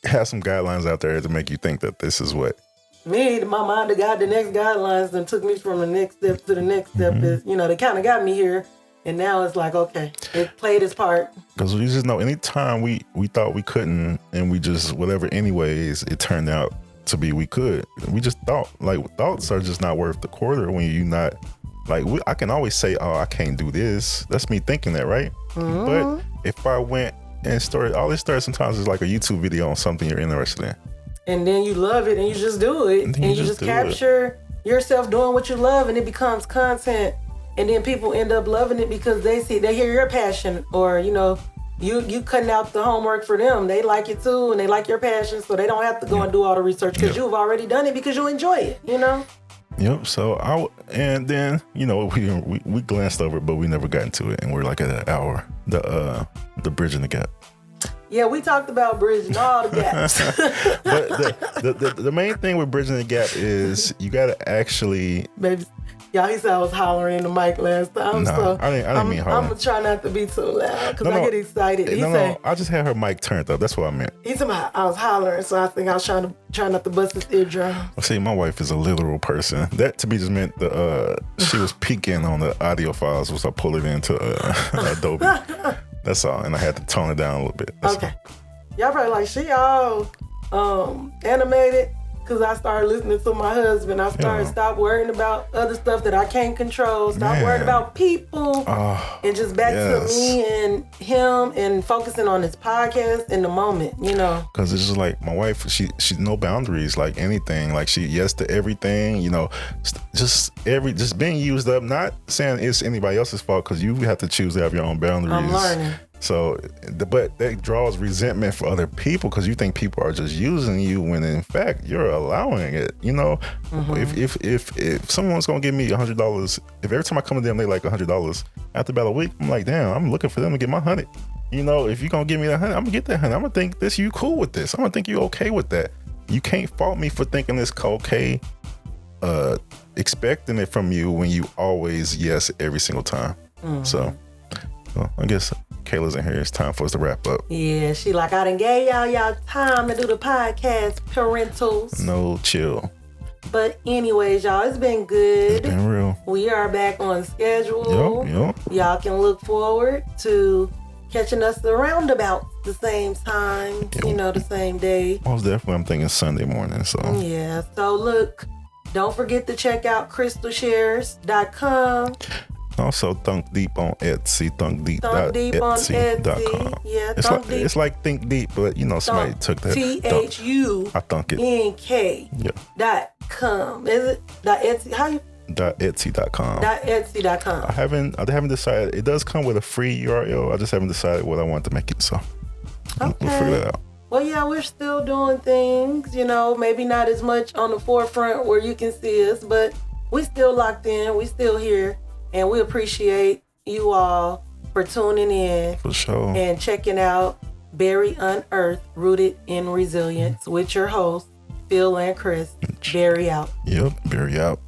have some guidelines out there to make you think that this is what. Me, my mind, the next guidelines and took me from the next step to the next step. Is, they kind of got me here. And now it's like, okay, it played its part. Because we just know anytime we thought we couldn't and we just, whatever anyways, it turned out to be we could. We just thought, like, thoughts are just not worth the quarter when you're not, like, I can always say, oh, I can't do this. That's me thinking that, right? But if I went and started, all this started sometimes is like a YouTube video on something you're interested in. And then you love it and you just do it. And you just capture yourself doing what you love and it becomes content. And then people end up loving it because they hear your passion, or you cutting out the homework for them. They like it too, and they like your passion, so they don't have to go and do all the research because you've already done it because you enjoy it. Yep. So and then we glanced over it, but we never got into it, and we're like at an hour. The bridging the gap. Yeah, we talked about bridging all the gaps. But the main thing with bridging the gap is you got to actually. Baby. Y'all, he said I was hollering in the mic last time. No, so I didn't mean hollering. I'm going to try not to be too loud because I get excited. No, I just had her mic turned up. That's what I meant. He said I was hollering, so I think I was trying not to bust his eardrum. See, my wife is a literal person. That to me just meant she was peeking on the audio files once I pulled it into Adobe. That's all. And I had to tone it down a little bit. Okay. Y'all probably like, she all animated. Because I started listening to my husband. I started stop worrying about other stuff that I can't control. Stop worrying about people. And just back to me and him and focusing on his podcast in the moment, Because it's just like my wife, she no boundaries, like anything. Like she yes to everything, just being used up. Not saying it's anybody else's fault because you have to choose to have your own boundaries. I'm learning. So, but that draws resentment for other people because you think people are just using you when in fact you're allowing it. If someone's gonna give me $100, if every time I come to them they like $100, after about a week I'm like, damn, I'm looking for them to get my 100. If you're gonna give me that 100, I'm gonna get that 100. I'm gonna think this, you cool with this. I'm gonna think you okay with that. You can't fault me for thinking this okay, expecting it from you when you always yes every single time. So I guess Kayla's in here. It's time for us to wrap up. Yeah, she like, I done gave y'all time to do the podcast, parentals. No, chill. But anyways, y'all, it's been good. It's been real. We are back on schedule. Yep. Y'all can look forward to catching us around about the same time, the same day. Most definitely, I'm thinking Sunday morning. So yeah. So look, don't forget to check out crystalshares.com. Also, Thunk Deep on Etsy, thunkdeep.etsy.com. Yeah, it's like Think Deep, but somebody took that. THUNK. I thunk it. .com. Is it .etsy? How you? .etsy.com. .etsy.com. I haven't decided. It does come with a free URL. I just haven't decided what I want to make it. So we'll figure that out. Well, yeah, we're still doing things. Maybe not as much on the forefront where you can see us, but we still locked in. We still here. And we appreciate you all for tuning in. For sure. And checking out Berry Unearthed, Rooted in Resilience with your hosts, Phil and Chris. Berry out. Yep, Berry out.